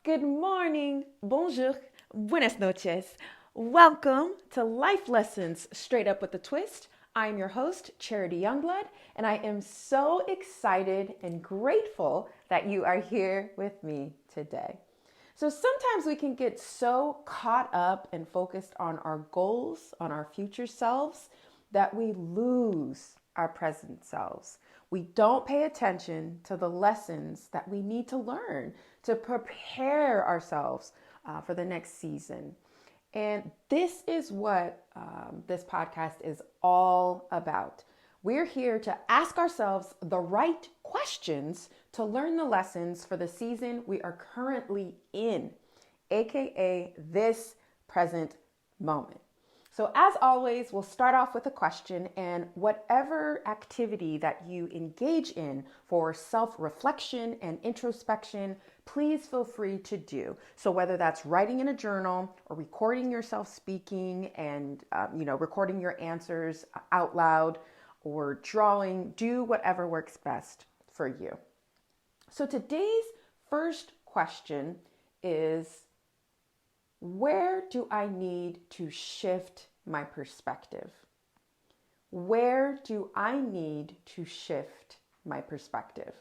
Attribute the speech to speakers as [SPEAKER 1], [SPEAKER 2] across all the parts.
[SPEAKER 1] Good morning, bonjour, buenas noches. Welcome to Life Lessons Straight Up with a Twist. I'm your host, Charity Youngblood, and I am so excited and grateful that you are here with me today. So sometimes we can get so caught up and focused on our goals, on our future selves, that we lose our present selves. We don't pay attention to the lessons that we need to learn to prepare ourselves for the next season. And this is what this podcast is all about. We're here to ask ourselves the right questions to learn the lessons for the season we are currently in, aka this present moment. So, as always, we'll start off with a question, and whatever activity that you engage in for self reflection and introspection, please feel free to do. So, whether that's writing in a journal or recording yourself speaking and, recording your answers out loud or drawing, do whatever works best for you. So, today's first question is, where do I need to shift my perspective? Where do I need to shift my perspective?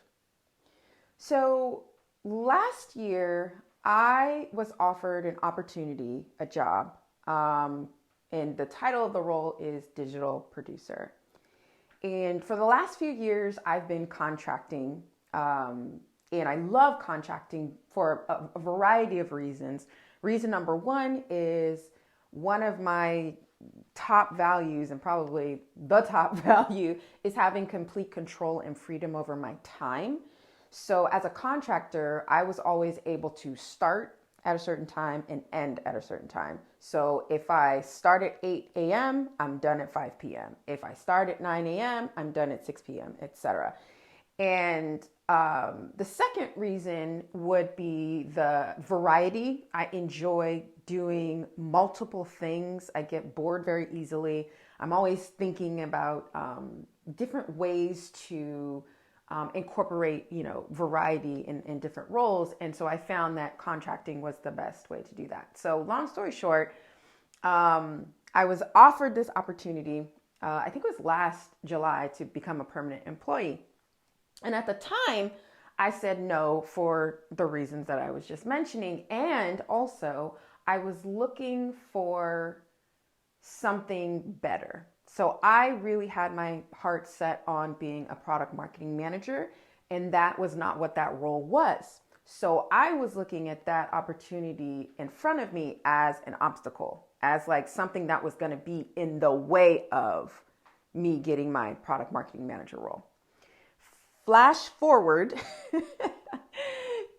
[SPEAKER 1] So last year, I was offered an opportunity, a job, and the title of the role is digital producer. And for the last few years, I've been contracting, and I love contracting for a variety of reasons. Reason number one is one of my top values, and probably the top value, is having complete control and freedom over my time. So as a contractor, I was always able to start at a certain time and end at a certain time. So if I start at 8 a.m., I'm done at 5 p.m. If I start at 9 a.m., I'm done at 6 p.m., etc. And the second reason would be the variety. I enjoy doing multiple things. I get bored very easily. I'm always thinking about different ways to incorporate, variety in different roles. And so I found that contracting was the best way to do that. So long story short, I was offered this opportunity, I think it was last July, to become a permanent employee. And at the time, I said no for the reasons that I was just mentioning. And also, I was looking for something better. So I really had my heart set on being a product marketing manager, and that was not what that role was. So I was looking at that opportunity in front of me as an obstacle, as like something that was going to be in the way of me getting my product marketing manager role. Flash forward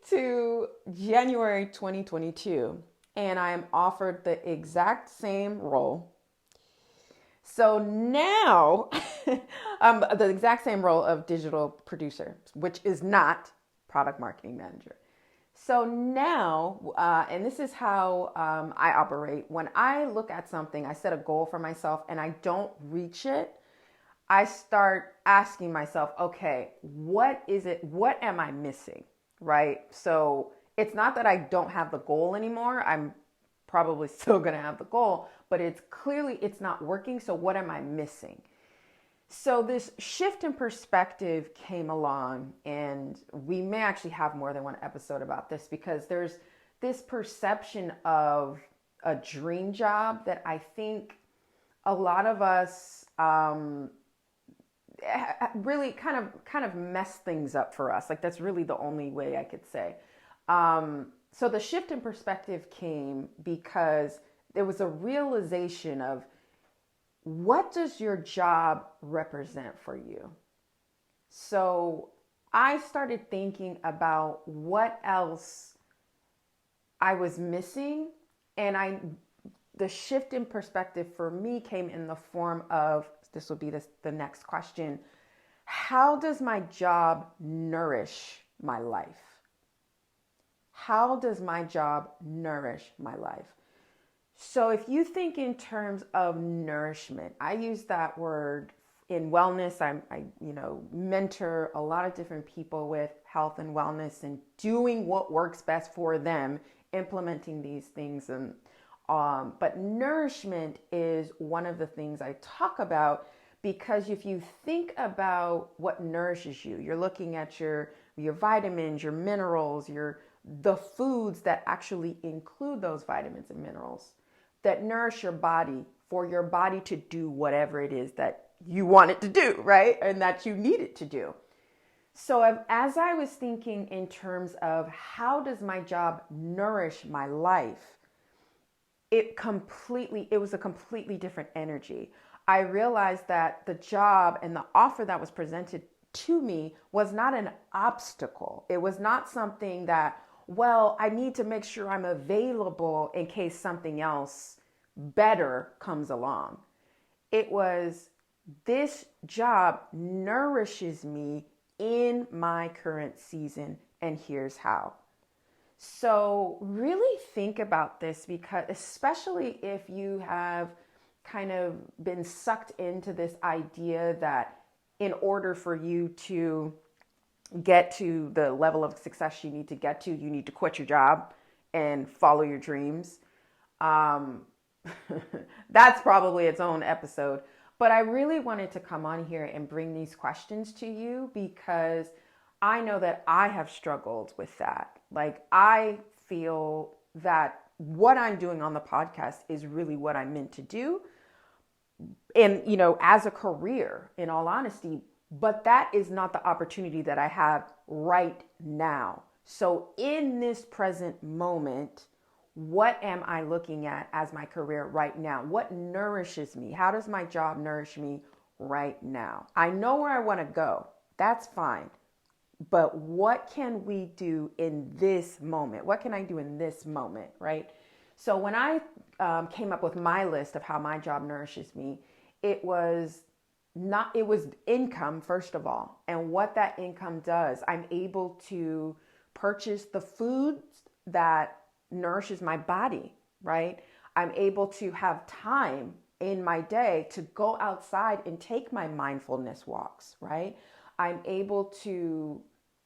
[SPEAKER 1] to January 2022, and I am offered the exact same role. So now, the exact same role of digital producer, which is not product marketing manager. So now, and this is how I operate. When I look at something, I set a goal for myself and I don't reach it, I start asking myself, okay, what is it? What am I missing? Right? So it's not that I don't have the goal anymore. I'm probably still going to have the goal, but it's not working. So what am I missing? So this shift in perspective came along, and we may actually have more than one episode about this, because there's this perception of a dream job that I think a lot of us really kind of mess things up for us. Like, that's really the only way I could say. So the shift in perspective came because there was a realization of, what does your job represent for you? So I started thinking about what else I was missing, and the shift in perspective for me came in the form of, this will be the next question: how does my job nourish my life? How does my job nourish my life? So if you think in terms of nourishment, I use that word in wellness. I mentor a lot of different people with health and wellness and doing what works best for them, implementing these things. But nourishment is one of the things I talk about, because if you think about what nourishes you, you're looking at your vitamins, your minerals, the foods that actually include those vitamins and minerals that nourish your body, for your body to do whatever it is that you want it to do, right? And that you need it to do. So as I was thinking in terms of how does my job nourish my life, it was a completely different energy. I realized that the job and the offer that was presented to me was not an obstacle. It was not something that, well, I need to make sure I'm available in case something else better comes along. It was, this job nourishes me in my current season, and here's how. So really think about this, because especially if you have kind of been sucked into this idea that in order for you to get to the level of success you need to get to, you need to quit your job and follow your dreams. That's probably its own episode. But I really wanted to come on here and bring these questions to you, because I know that I have struggled with that. Like, I feel that what I'm doing on the podcast is really what I'm meant to do. And, as a career, in all honesty, but that is not the opportunity that I have right now. So in this present moment, what am I looking at as my career right now? What nourishes me? How does my job nourish me right now? I know where I want to go. That's fine. But what can we do in this moment? What can I do in this moment, right? So when I came up with my list of how my job nourishes me, it was income, first of all. And what that income does, I'm able to purchase the foods that nourishes my body, right? I'm able to have time in my day to go outside and take my mindfulness walks, right? I'm able to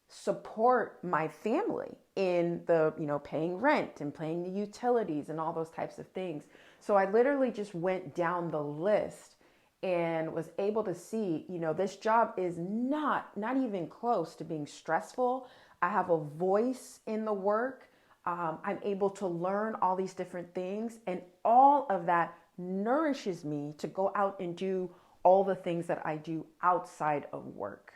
[SPEAKER 1] support my family in the, paying rent and paying the utilities and all those types of things. So I literally just went down the list and was able to see, this job is not even close to being stressful. I have a voice in the work. I'm able to learn all these different things, and all of that nourishes me to go out and do all the things that I do outside of work.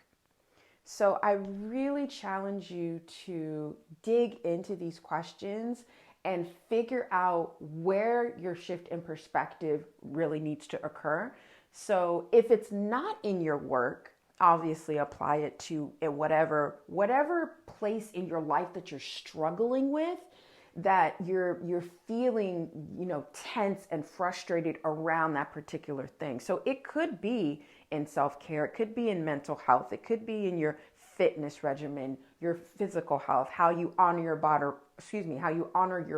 [SPEAKER 1] So I really challenge you to dig into these questions and figure out where your shift in perspective really needs to occur. So if it's not in your work, obviously apply it to whatever place in your life that you're struggling with, that you're feeling, tense and frustrated around that particular thing. So it could be in self-care, it could be in mental health, it could be in your fitness regimen, your physical health, how you honor your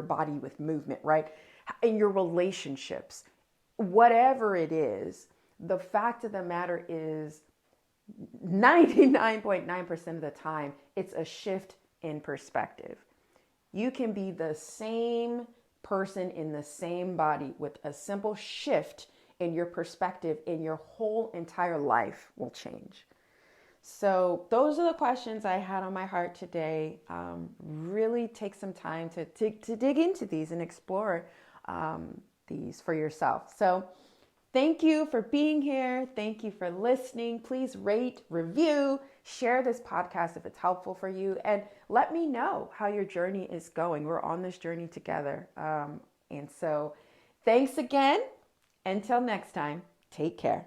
[SPEAKER 1] body with movement, right? In your relationships, whatever it is, the fact of the matter is 99.9% of the time, it's a shift in perspective. You can be the same person in the same body with a simple shift in your perspective, and your whole entire life will change. So those are the questions I had on my heart today. Really take some time to dig into these and explore these for yourself. So thank you for being here. Thank you for listening. Please rate, review, share this podcast if it's helpful for you, and let me know how your journey is going. We're on this journey together. And so thanks again. Until next time, take care.